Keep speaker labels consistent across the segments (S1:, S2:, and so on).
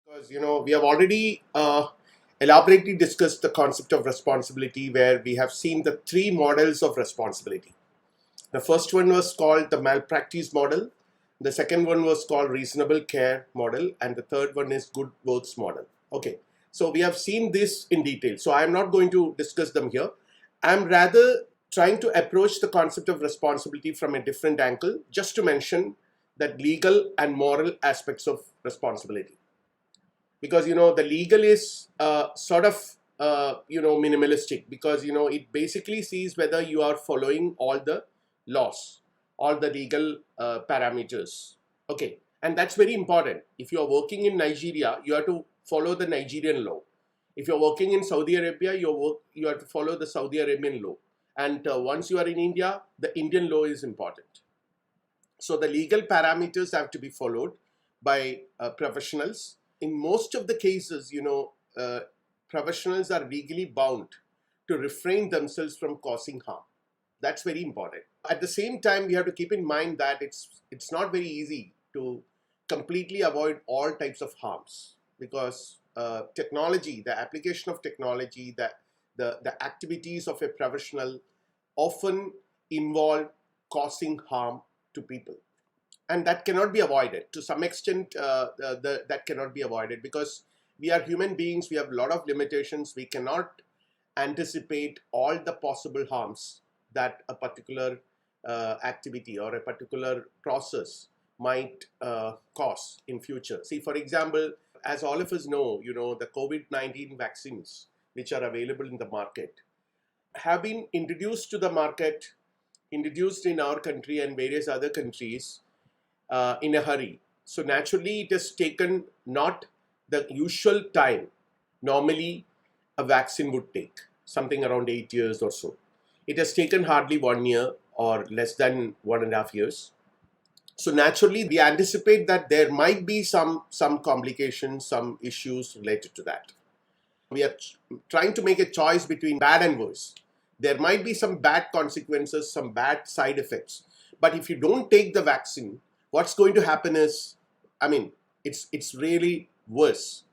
S1: Because we have already elaborately discussed the concept of responsibility, where we have seen the three models of responsibility. The first one was called the malpractice model, the second one was called reasonable care model, and the third one is good works model. Okay, so we have seen this in detail, so I am not going to discuss them here. I'm rather trying to approach the concept of responsibility from a different angle, just to mention that legal and moral aspects of responsibility, because the legal is sort of minimalistic, because it basically sees whether you are following all the laws, all the legal parameters. Okay, and that's very important. If you are working in Nigeria, you have to follow the Nigerian law. If you're working in Saudi Arabia, you have to follow the Saudi Arabian law. And once you are in India, the Indian law is important. So the legal parameters have to be followed by professionals. In most of the cases, professionals are legally bound to refrain themselves from causing harm. That's very important. At the same time, we have to keep in mind that it's not very easy to completely avoid all types of harms, because technology, the application of technology, the activities of a professional often involve causing harm to people, and that cannot be avoided to some extent. That cannot be avoided because we are human beings. We have a lot of limitations. We cannot anticipate all the possible harms that a particular activity or a particular process might cause in future. See, for example, as all of us know, the COVID-19 vaccines which are available in the market have been introduced to the market, introduced in our country and various other countries in a hurry. So naturally, it has taken not the usual time normally a vaccine would take, something around 8 years or so. It has taken hardly 1 year or less than 1.5 years. So naturally, we anticipate that there might be some complications, some issues related to that. We are trying to make a choice between bad and worse. There might be some bad consequences, some bad side effects. But if you don't take the vaccine, what's going to happen is, I mean, it's really worse.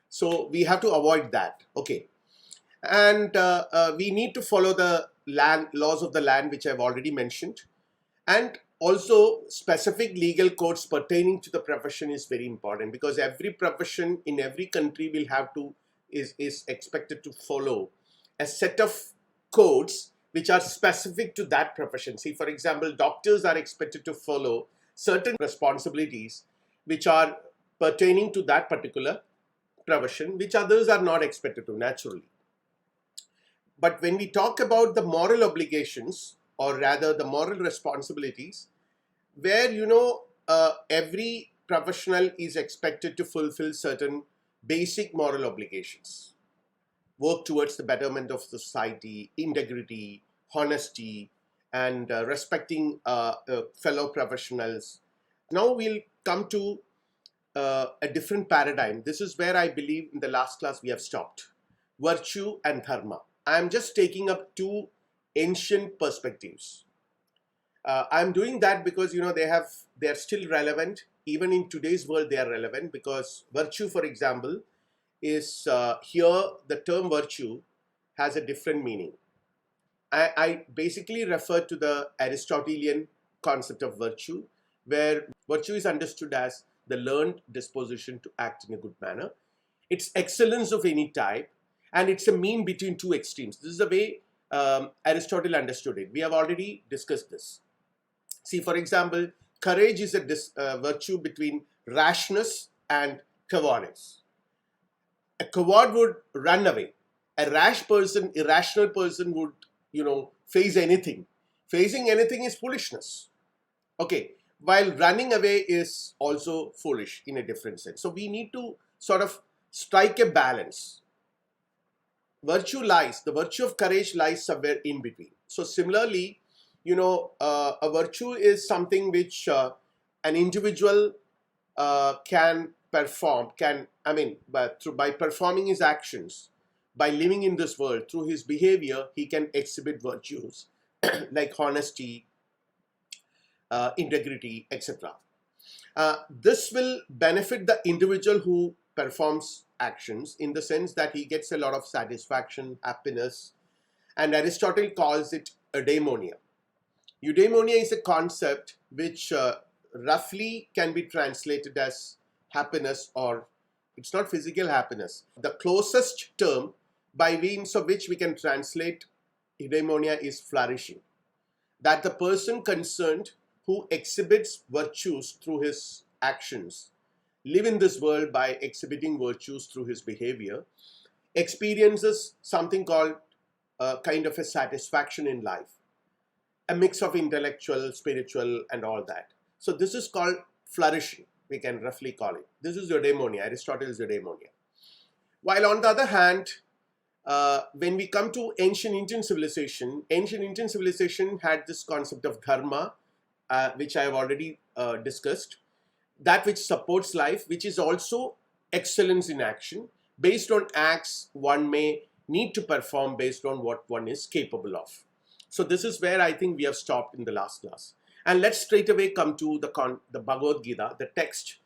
S1: So we have to avoid that. Okay, and we need to follow the land laws of the land, which I've already mentioned, and also specific legal codes pertaining to the profession is very important, because every profession in every country will have to is expected to follow a set of codes which are specific to that profession. See, for example, doctors are expected to follow certain responsibilities which are pertaining to that particular profession, which others are not expected to, naturally. But when we talk about the moral obligations, or rather the moral responsibilities, where every professional is expected to fulfill certain basic moral obligations, work towards the betterment of society, integrity, honesty, and respecting fellow professionals. Now we'll come to a different paradigm. This is where I believe in the last class we have stopped: virtue and dharma. I am just taking up two ancient perspectives. I'm doing that because they are still relevant. Even in today's world, they are relevant, because virtue, for example, is here the term virtue has a different meaning. I basically refer to the Aristotelian concept of virtue, where virtue is understood as the learned disposition to act in a good manner. It's excellence of any type, and it's a mean between two extremes. This is the way Aristotle understood it. We have already discussed this. See, for example, courage is a virtue between rashness and cowardice. A coward would run away. A rash person, irrational person would, face anything. Facing anything is foolishness. Okay, while running away is also foolish in a different sense. So we need to sort of strike a balance. The virtue of courage lies somewhere in between. So similarly, a virtue is something which an individual can perform, by performing his actions, by living in this world, through his behavior, he can exhibit virtues like honesty, integrity, etc. This will benefit the individual who performs actions in the sense that he gets a lot of satisfaction, happiness, and Aristotle calls it eudaimonia. Eudaimonia is a concept which roughly can be translated as happiness, or it's not physical happiness. The closest term by means of which we can translate eudaimonia is flourishing. That the person concerned who exhibits virtues through his actions, live in this world by exhibiting virtues through his behavior, experiences something called kind of a satisfaction in life, a mix of intellectual, spiritual, and all that. So this is called flourishing, we can roughly call it. This is eudaimonia, Aristotle's eudaimonia. While on the other hand, when we come to ancient Indian civilization had this concept of dharma, which I have already discussed, that which supports life, which is also excellence in action. Based on acts, one may need to perform based on what one is capable of. So this is where I think we have stopped in the last class. And let's straight away come to the Bhagavad Gita, the text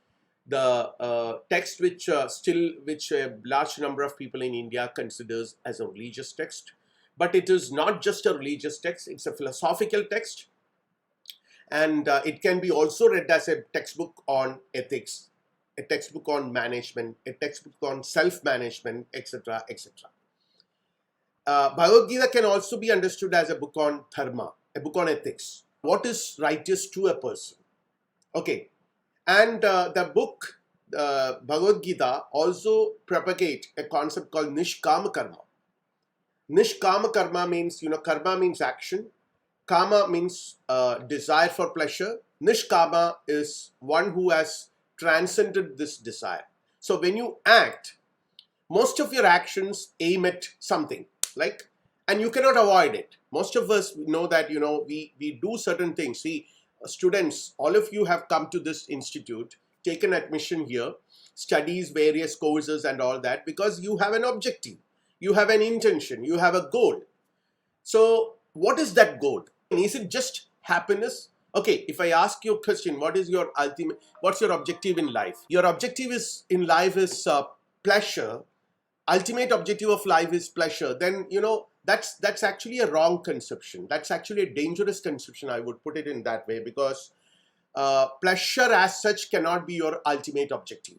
S1: which a large number of people in India considers as a religious text. But it is not just a religious text, it's a philosophical text. And it can be also read as a textbook on ethics, a textbook on management, a textbook on self-management, etc., etc. Bhagavad Gita can also be understood as a book on dharma, a book on ethics. What is righteous to a person? Okay. And the book, Bhagavad Gita, also propagate a concept called Nishkama Karma. Nishkama Karma means, karma means action. Kama means desire for pleasure. Nishkama is one who has transcended this desire. So when you act, most of your actions aim at something, and you cannot avoid it. Most of us know that, we do certain things. See, students, all of you have come to this institute, taken admission here, studies various courses and all that, because you have an objective, you have an intention, you have a goal. So what is that goal? Is it just happiness? Okay, if I ask you a question, what's your objective in life? Your objective in life is pleasure. Ultimate objective of life is pleasure. Then, that's actually a wrong conception. That's actually a dangerous conception, I would put it in that way, because pleasure as such cannot be your ultimate objective.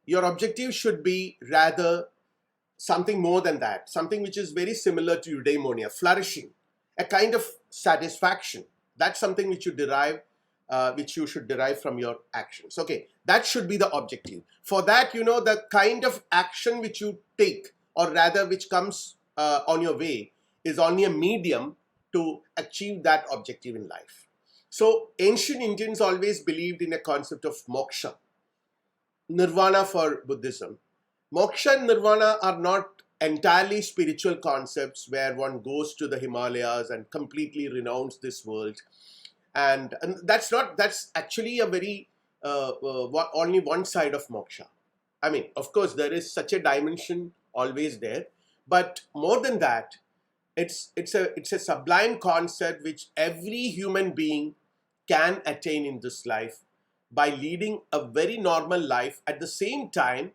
S1: Your objective should be rather something more than that, something which is very similar to eudaimonia, flourishing, a kind of satisfaction. That's something which you should derive from your actions. Okay, that should be the objective. For that, the kind of action which you take, or rather which comes on your way, is only a medium to achieve that objective in life. So ancient Indians always believed in a concept of moksha, nirvana for Buddhism. Moksha and nirvana are not entirely spiritual concepts where one goes to the Himalayas and completely renounce this world. And that's actually a very only one side of moksha. I mean, of course, there is such a dimension always there, but more than that, it's a sublime concept which every human being can attain in this life by leading a very normal life, at the same time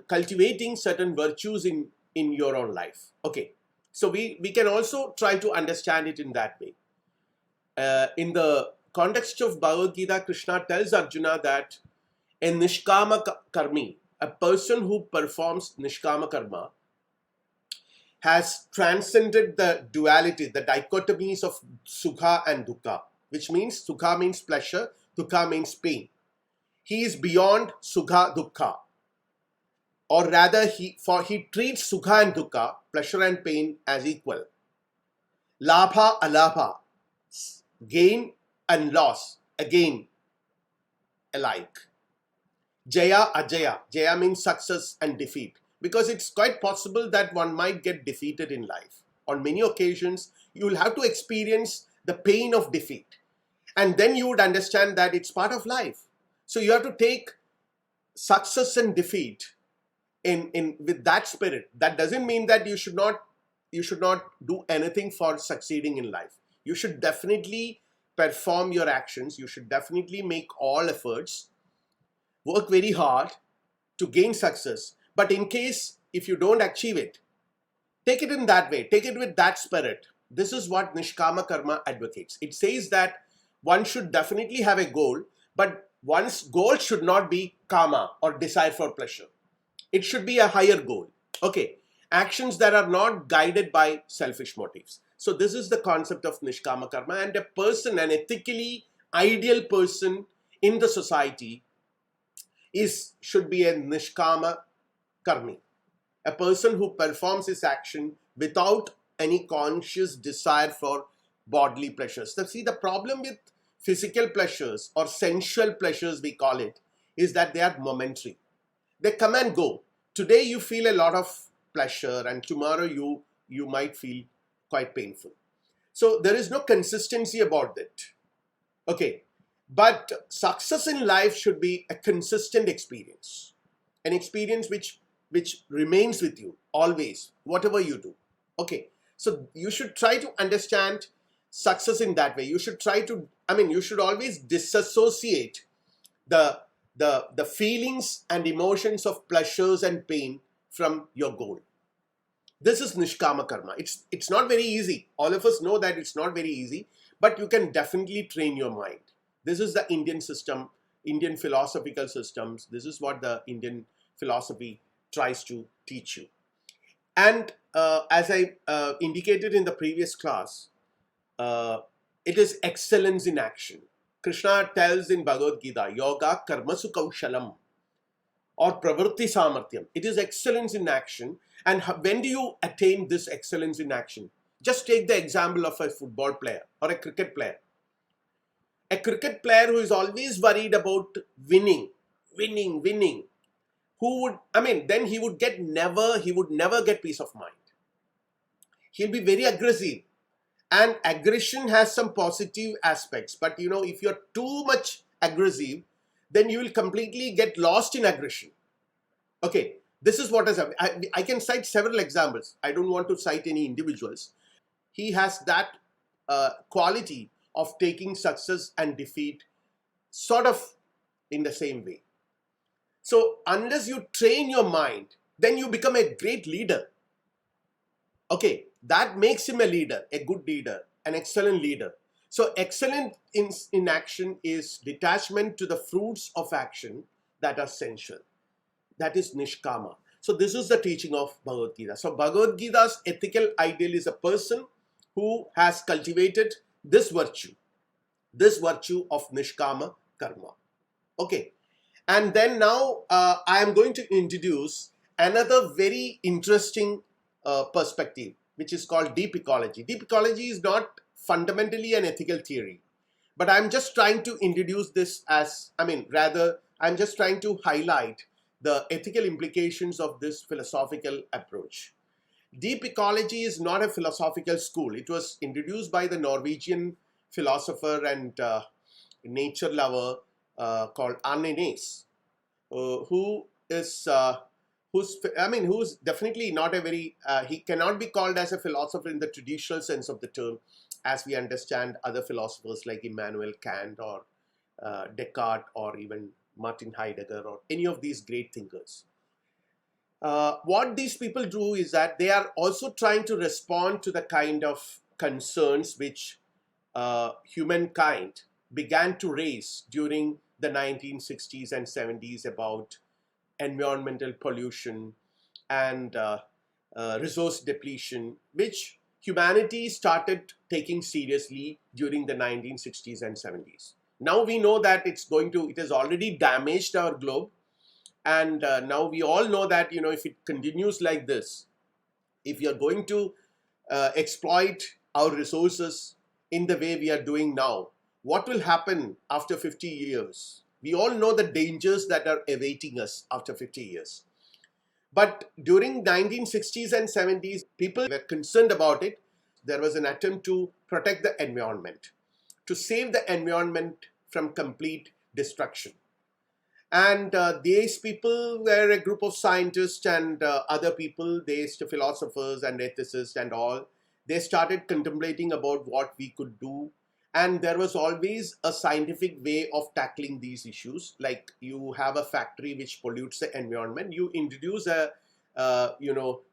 S1: cultivating certain virtues in your own life. Okay, so we can also try to understand it in that way. In the context of Bhagavad Gita, Krishna tells Arjuna that a nishkama karmi, a person who performs nishkama karma, has transcended the duality, the dichotomies of sukha and dukkha, which means sukha means pleasure, dukkha means pain. He is beyond sukha dukkha, or rather he treats sukha and dukkha, pleasure and pain, as equal. Labha alabha, gain and loss, again alike. Jaya ajaya, jaya means success and defeat, because it's quite possible that one might get defeated in life. On many occasions, you will have to experience the pain of defeat, and then you would understand that it's part of life. So you have to take success and defeat in with that spirit. That doesn't mean that you should not do anything for succeeding in life. You should definitely perform your actions. You should definitely make all efforts. work very hard to gain success. But in case if you don't achieve it, take it in that way, take it with that spirit. This is what Nishkama Karma advocates. It says that one should definitely have a goal, but one's goal should not be karma or desire for pleasure. It should be a higher goal. Okay. Actions that are not guided by selfish motives. So this is the concept of Nishkama Karma, and a person, an ethically ideal person in the society should be a Nishkama Karmi, a person who performs his action without any conscious desire for bodily pleasures. So see, the problem with physical pleasures or sensual pleasures, we call it, is that they are momentary. They come and go. Today you feel a lot of pleasure, and tomorrow you might feel quite painful. So there is no consistency about it. Okay. But success in life should be a consistent experience, an experience which remains with you always, whatever you do. Okay. So you should try to understand success in that way. You should try to, you should always disassociate the feelings and emotions of pleasures and pain from your goal. This is Nishkama Karma. It's not very easy. All of us know that it's not very easy, but you can definitely train your mind. This is the Indian system, Indian philosophical systems. This is what the Indian philosophy tries to teach you. And as I indicated in the previous class, it is excellence in action. Krishna tells in Bhagavad Gita, Yoga Karmasu Kaushalam or Pravritti Samarthyam. It is excellence in action. And when do you attain this excellence in action? Just take the example of a football player or a cricket player. A cricket player who is always worried about winning, who would, then he would never get peace of mind. He'll be very aggressive. And aggression has some positive aspects, but if you're too much aggressive, then you will completely get lost in aggression. Okay, this is what has happened. I can cite several examples. I don't want to cite any individuals. He has that quality of taking success and defeat sort of in the same way. So unless you train your mind, then you become a great leader. Okay, that makes him a leader, a good leader, an excellent leader. So excellent in action is detachment to the fruits of action that are sensual. That is Nishkama. So this is the teaching of Bhagavad Gita. So Bhagavad Gita's ethical ideal is a person who has cultivated this virtue of Nishkama Karma. Okay. And then now I am going to introduce another very interesting perspective, which is called deep ecology. Deep ecology is not fundamentally an ethical theory, but I'm just trying to introduce this as, I'm just trying to highlight the ethical implications of this philosophical approach. Deep ecology is not a philosophical school. It was introduced by the Norwegian philosopher and nature lover called Arne who's definitely not a very, he cannot be called as a philosopher in the traditional sense of the term, as we understand other philosophers like Immanuel Kant or Descartes or even Martin Heidegger or any of these great thinkers. What these people do is that they are also trying to respond to the kind of concerns which humankind began to raise during the 1960s and 70s about environmental pollution and resource depletion, which humanity started taking seriously during the 1960s and 70s. Now we know that it has already damaged our globe, and now we all know that if it continues like this, if we are going to exploit our resources in the way we are doing now, what will happen after 50 years? We all know the dangers that are awaiting us after 50 years. But during 1960s and 70s, people were concerned about it. There was an attempt to protect the environment, to save the environment from complete destruction. And these people were a group of scientists and other people, these philosophers and ethicists and all. They started contemplating about what we could do And there was always a scientific way of tackling these issues. Like, you have a factory which pollutes the environment, you introduce a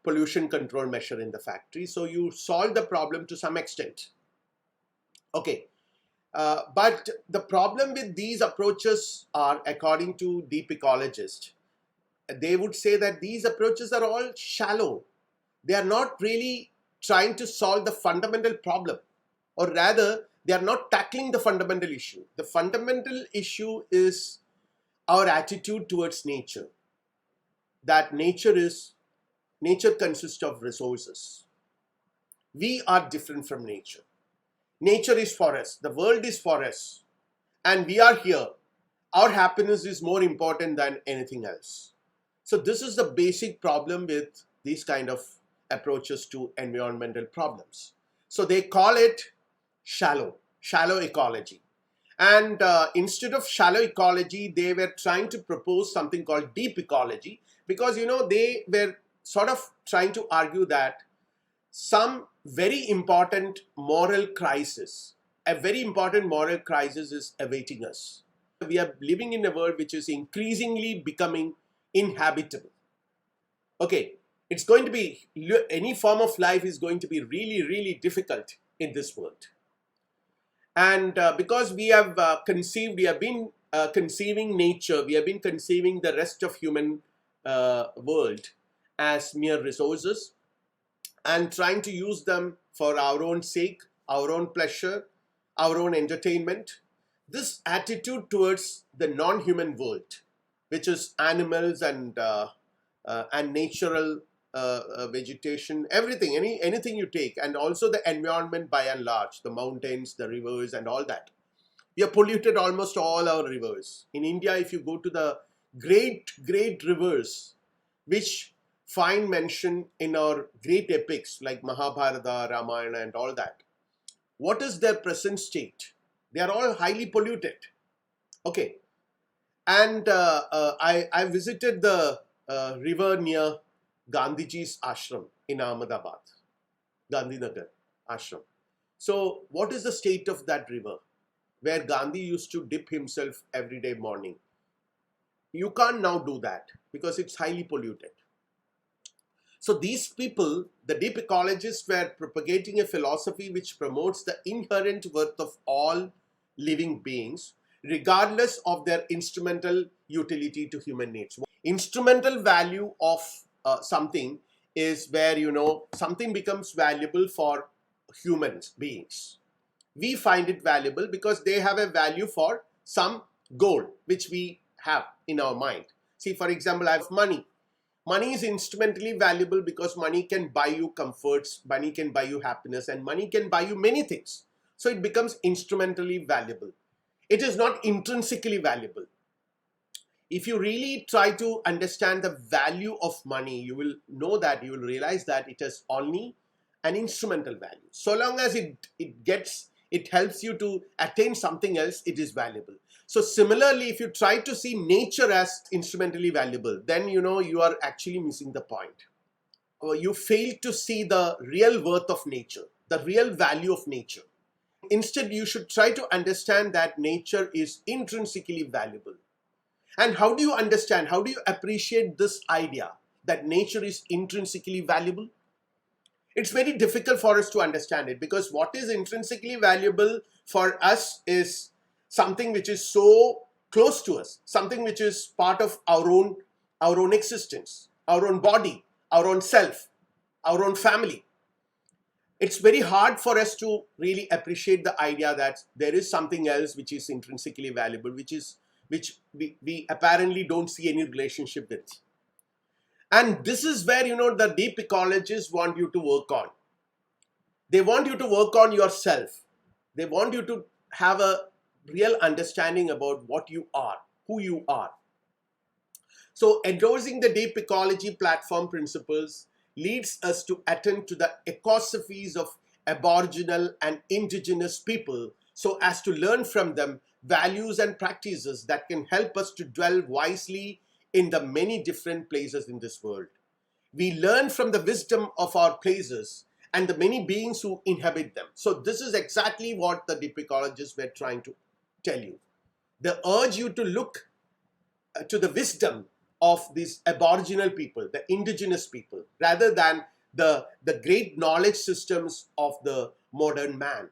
S1: pollution control measure in the factory, so you solve the problem to some extent. Okay, but the problem with these approaches are, according to deep ecologists, they would say that these approaches are all shallow. They are not really trying to solve the fundamental problem, or rather, they are not tackling the fundamental issue. The fundamental issue is our attitude towards nature. That nature consists of resources. We are different from nature. Nature is for us. The world is for us. And we are here. Our happiness is more important than anything else. So this is the basic problem with these kind of approaches to environmental problems. So they call it shallow ecology. And instead of shallow ecology, they were trying to propose something called deep ecology, because they were sort of trying to argue that some very important moral crisis, a very important moral crisis is awaiting us. We are living in a world which is increasingly becoming inhabitable. Okay, it's going to be, any form of life is going to be really, really difficult in this world. And because we have been conceiving nature, we have been conceiving the rest of human world as mere resources, and trying to use them for our own sake, our own pleasure, our own entertainment. This attitude towards the non-human world, which is animals and natural vegetation, everything, anything you take, and also the environment by and large, the mountains, the rivers, and all that. We have polluted almost all our rivers. In India, if you go to the great rivers, which find mention in our great epics like Mahabharata, Ramayana, and all that, what is their present state? They are all highly polluted. Okay, and I visited the river near Gandhiji's ashram in Ahmedabad, Gandhinagar ashram. So what is the state of that river where Gandhi used to dip himself every day morning? You can't now do that because it's highly polluted. So these people, the deep ecologists, were propagating a philosophy which promotes the inherent worth of all living beings, regardless of their instrumental utility to human needs. Instrumental value of something is where, something becomes valuable for humans, beings. We find it valuable because they have a value for some goal which we have in our mind. See, for example, I have money. Money is instrumentally valuable because money can buy you comforts, money can buy you happiness, and money can buy you many things. So it becomes instrumentally valuable. It is not intrinsically valuable. If you really try to understand the value of money, you will know that, you will realize that it is only an instrumental value. So long as it helps you to attain something else, it is valuable. So similarly, if you try to see nature as instrumentally valuable, then you are actually missing the point. You fail to see the real worth of nature, the real value of nature. Instead, you should try to understand that nature is intrinsically valuable. And how do you understand, how do you appreciate this idea that nature is intrinsically valuable? It's very difficult for us to understand it, because what is intrinsically valuable for us is something which is so close to us, something which is part of our own existence, our own body, our own self, our own family. It's very hard for us to really appreciate the idea that there is something else which is intrinsically valuable, which we apparently don't see any relationship with. And this is where, the deep ecologists want you to work on. They want you to work on yourself. They want you to have a real understanding about what you are, who you are. So endorsing the deep ecology platform principles leads us to attend to the ecosophies of aboriginal and indigenous people, so as to learn from them values and practices that can help us to dwell wisely in the many different places in this world. We learn from the wisdom of our places and the many beings who inhabit them. So this is exactly what the deep ecologists were trying to tell you. They urge you to look to the wisdom of these aboriginal people, the indigenous people, rather than the great knowledge systems of the modern man.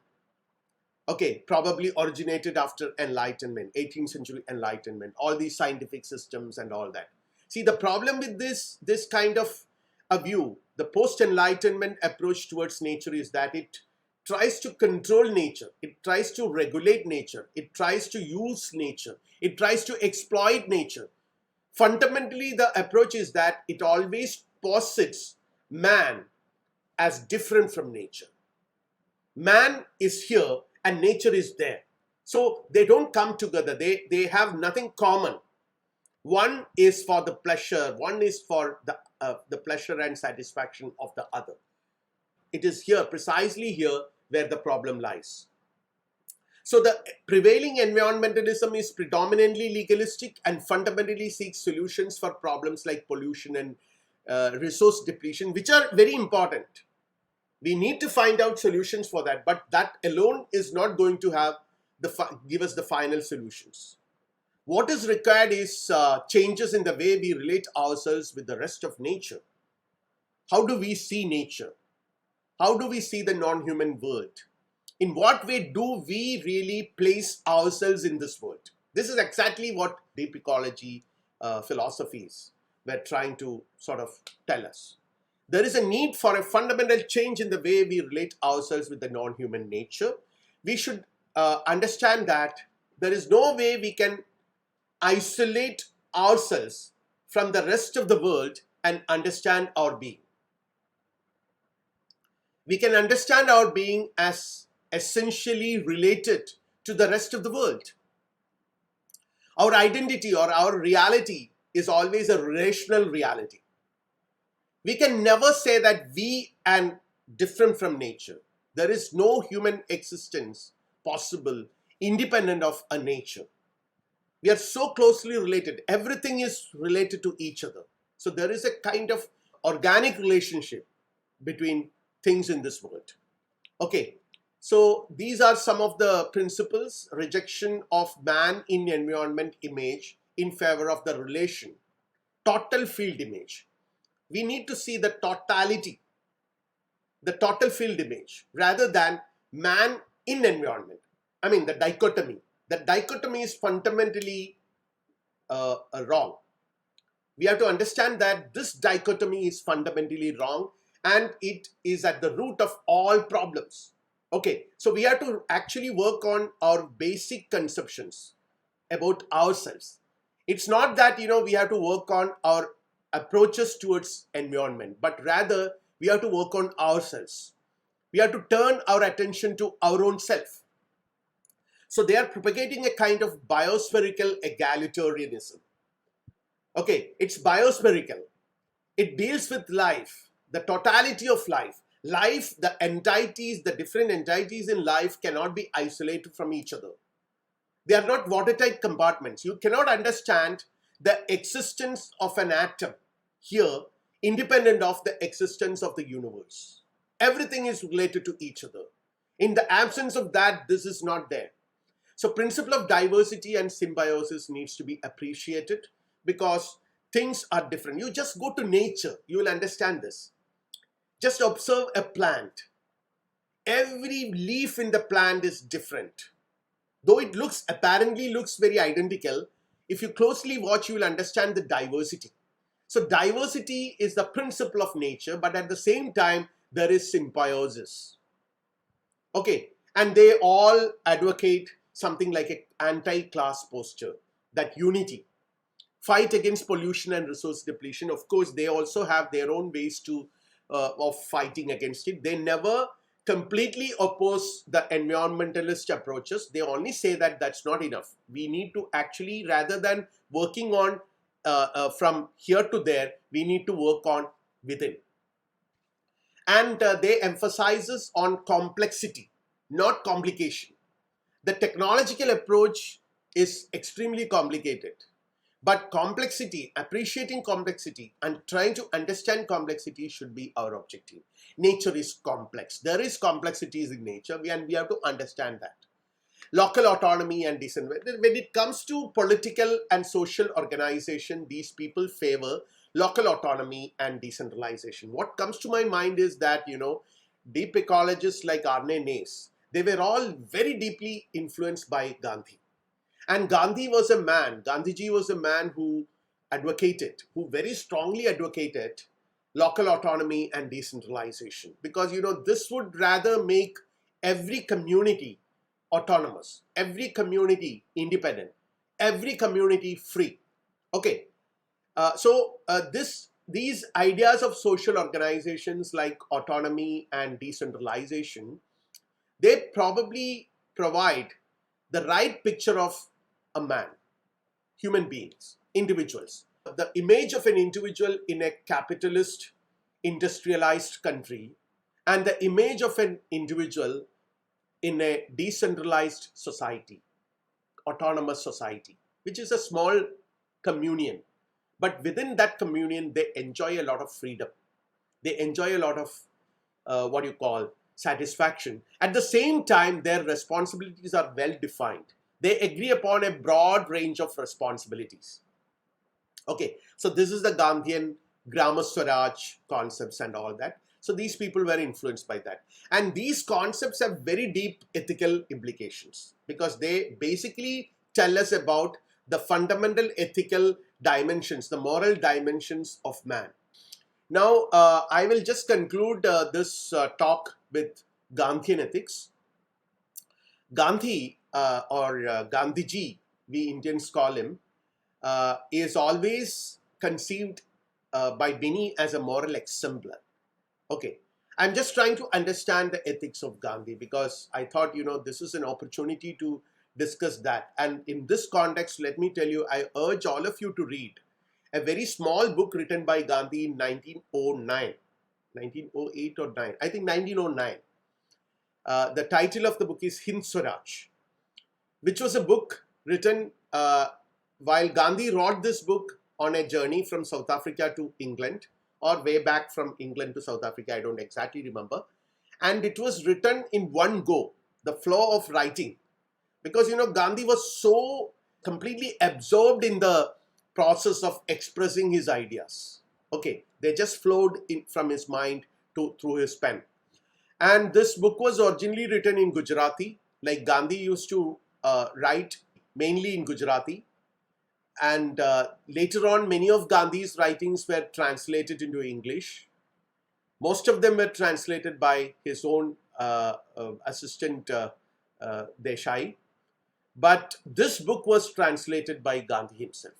S1: Okay, probably originated after Enlightenment, 18th century Enlightenment, all these scientific systems and all that. See, the problem with this kind of a view, the post-Enlightenment approach towards nature, is that it tries to control nature, it tries to regulate nature, it tries to use nature, it tries to exploit nature. Fundamentally, the approach is that it always posits man as different from nature. Man is here and nature is there. So they don't come together. They have nothing common. One is for the pleasure, one is for the pleasure and satisfaction of the other. It is here, precisely here, where the problem lies. So the prevailing environmentalism is predominantly legalistic and fundamentally seeks solutions for problems like pollution and resource depletion, which are very important. We need to find out solutions for that, but that alone is not going to have give us the final solutions. What is required is changes in the way we relate ourselves with the rest of nature. How do we see nature? How do we see the non-human world? In what way do we really place ourselves in this world? This is exactly what deep ecology philosophies were trying to sort of tell us. There is a need for a fundamental change in the way we relate ourselves with the non-human nature. We should understand that there is no way we can isolate ourselves from the rest of the world and understand our being. We can understand our being as essentially related to the rest of the world. Our identity or our reality is always a relational reality. We can never say that we are different from nature. There is no human existence possible independent of a nature. We are so closely related. Everything is related to each other. So there is a kind of organic relationship between things in this world. Okay, so these are some of the principles: rejection of man in environment image in favor of the relation, total field image. We need to see the totality, the total field image, rather than man in environment. I mean, the dichotomy. The dichotomy is fundamentally wrong. We have to understand that this dichotomy is fundamentally wrong and it is at the root of all problems. Okay, so we have to actually work on our basic conceptions about ourselves. It's not that, we have to work on our approaches towards environment, but rather we have to work on ourselves. We have to turn our attention to our own self. So they are propagating a kind of biospherical egalitarianism. Okay, it's biospherical. It deals with life, the totality of life. Life, the entities, the different entities in life cannot be isolated from each other. They are not watertight compartments. You cannot understand the existence of an atom here independent of the existence of the universe. Everything is related to each other. In the absence of that, this is not there. So principle of diversity and symbiosis needs to be appreciated because things are different. You just go to nature, you will understand this. Just observe a plant. Every leaf in the plant is different. Though it apparently looks very identical, if you closely watch, you will understand the diversity. So diversity is the principle of nature, but at the same time, there is symbiosis. Okay, and they all advocate something like an anti-class posture, that unity, fight against pollution and resource depletion. Of course, they also have their own ways of fighting against it. They never completely oppose the environmentalist approaches. They only say that that's not enough. We need to actually, rather than working on from here to there, we need to work on within. And they emphasizes on complexity, not complication. The technological approach is extremely complicated. But complexity, appreciating complexity and trying to understand complexity should be our objective. Nature is complex. There is complexities in nature, and we have to understand that. Local autonomy and decentralization. When it comes to political and social organization, these people favor local autonomy and decentralization. What comes to my mind is that, deep ecologists like Arne Naess, they were all very deeply influenced by Gandhi. And Gandhiji was a man who who very strongly advocated local autonomy and decentralization. Because, this would rather make every community autonomous, every community independent, every community free. Okay, these ideas of social organizations like autonomy and decentralization, they probably provide the right picture of a man, human beings, individuals. The image of an individual in a capitalist, industrialized country, and the image of an individual in a decentralized society, autonomous society, which is a small communion. But within that communion, they enjoy a lot of freedom. They enjoy a lot of what you call satisfaction. At the same time, their responsibilities are well defined. They agree upon a broad range of responsibilities. Okay, so this is the Gandhian Grama Swaraj concepts and all that. So these people were influenced by that. And these concepts have very deep ethical implications because they basically tell us about the fundamental ethical dimensions, the moral dimensions of man. Now, I will just conclude this talk with Gandhian ethics. Gandhi or Gandhiji, we Indians call him, is always conceived by many as a moral exemplar. Okay, I'm just trying to understand the ethics of Gandhi because I thought, this is an opportunity to discuss that. And in this context, let me tell you, I urge all of you to read a very small book written by Gandhi in 1909, 1908 or 9, I think 1909. The title of the book is Hind Swaraj, which was a book written while Gandhi wrote this book on a journey from South Africa to England, or way back from England to South Africa, I don't exactly remember. And it was written in one go, the flow of writing. Because, Gandhi was so completely absorbed in the process of expressing his ideas. Okay, they just flowed in from his mind through his pen. And this book was originally written in Gujarati, like Gandhi used to write mainly in Gujarati. And later on, many of Gandhi's writings were translated into English. Most of them were translated by his own assistant Desai. But this book was translated by Gandhi himself,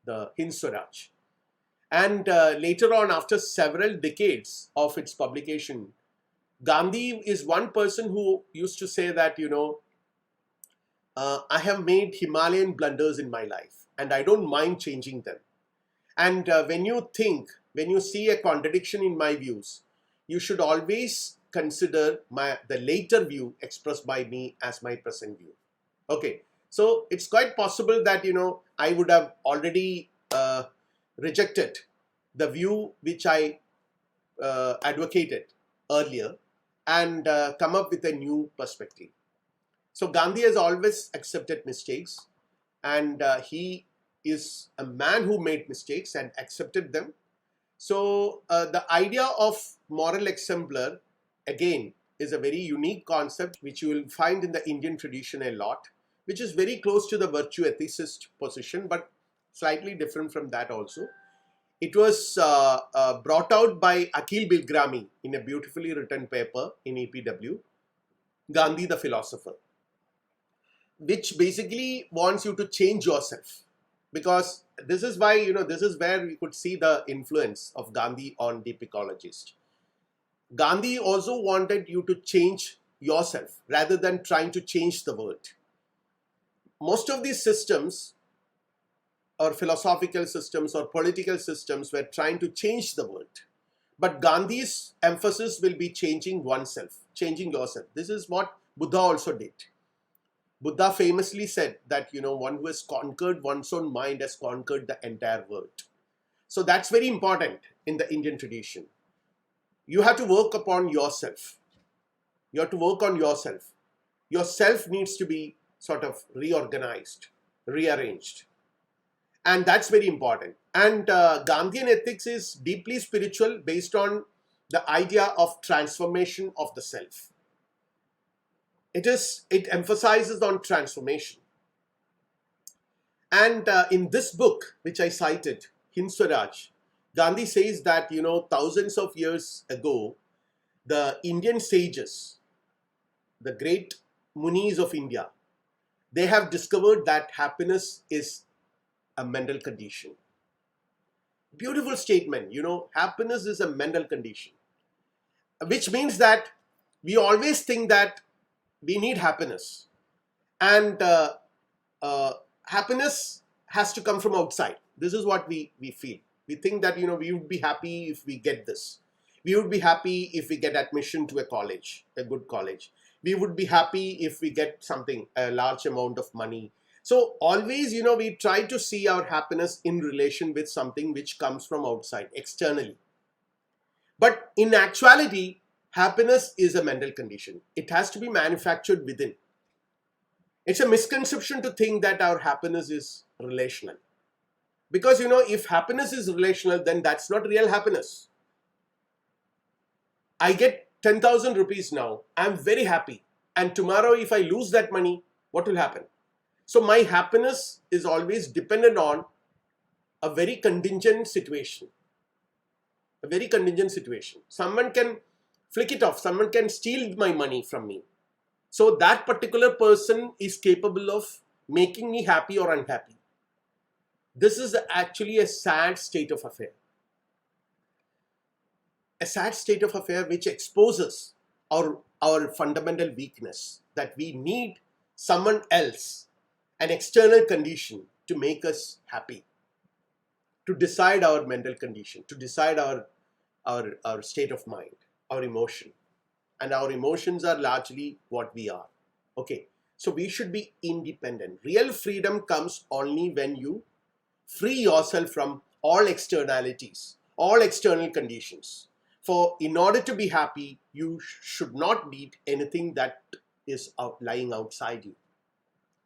S1: the Hind Swaraj. And later on, after several decades of its publication, Gandhi is one person who used to say that, I have made Himalayan blunders in my life and I don't mind changing them. And when you see a contradiction in my views, you should always consider the later view expressed by me as my present view. Okay, so it's quite possible that, I would have already rejected the view which I advocated earlier and come up with a new perspective. So Gandhi has always accepted mistakes, and he is a man who made mistakes and accepted them. So the idea of moral exemplar, again, is a very unique concept which you will find in the Indian tradition a lot, which is very close to the virtue ethicist position, but slightly different from that also. It was brought out by Akhil Bilgrami in a beautifully written paper in EPW, Gandhi the Philosopher, which basically wants you to change yourself. Because this is why, this is where we could see the influence of Gandhi on deep ecologists. Gandhi also wanted you to change yourself rather than trying to change the world. Most of these systems, or philosophical systems or political systems, were trying to change the world. But Gandhi's emphasis will be changing oneself, changing yourself. This is what Buddha also did. Buddha famously said that, one who has conquered one's own mind has conquered the entire world. So that's very important in the Indian tradition. You have to work upon yourself. You have to work on yourself. Yourself needs to be sort of reorganized, rearranged. And that's very important. And Gandhian ethics is deeply spiritual, based on the idea of transformation of the self. It emphasizes on transformation. And in this book, which I cited, Hind Swaraj, Gandhi says that, thousands of years ago, the Indian sages, the great munis of India, they have discovered that happiness is a mental condition. Beautiful statement, happiness is a mental condition, which means that we always think that we need happiness, and happiness has to come from outside. This is what we feel. We think that, we would be happy if we get this. We would be happy if we get admission to a college, a good college. We would be happy if we get something, a large amount of money. So always, we try to see our happiness in relation with something which comes from outside, externally. But in actuality, happiness is a mental condition. It has to be manufactured within. It's a misconception to think that our happiness is relational. Because, if happiness is relational, then that's not real happiness. I get 10,000 rupees now. I'm very happy. And tomorrow, if I lose that money, what will happen? So my happiness is always dependent on a very contingent situation. A very contingent situation. Someone can flick it off. Someone can steal my money from me. So that particular person is capable of making me happy or unhappy. This is actually a sad state of affair. A sad state of affair which exposes our fundamental weakness, that we need someone else, an external condition, to make us happy, to decide our mental condition, to decide our state of mind, our emotion. And our emotions are largely what we are. Okay, so we should be independent. Real freedom comes only when you free yourself from all externalities, all external conditions. For in order to be happy, you should not need anything that is lying outside you.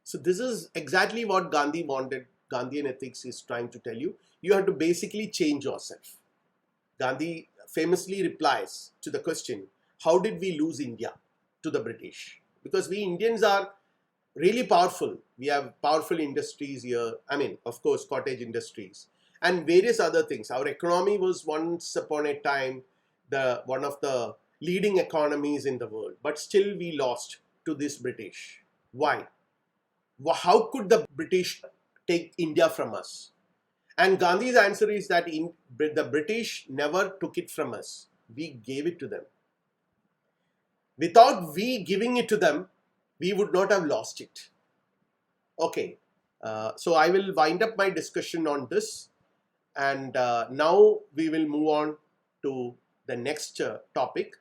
S1: So this is exactly what Gandhi wanted. Gandhian ethics is trying to tell you. You have to basically change yourself. Gandhi famously replies to the question, how did we lose India to the British? Because we Indians are really powerful. We have powerful industries here. I mean, of course, cottage industries and various other things. Our economy was once upon a time one of the leading economies in the world, but still we lost to this British. Why? How could the British take India from us? And Gandhi's answer is that the British never took it from us. We gave it to them. Without we giving it to them, we would not have lost it. Okay, so I will wind up my discussion on this, and now we will move on to the next topic,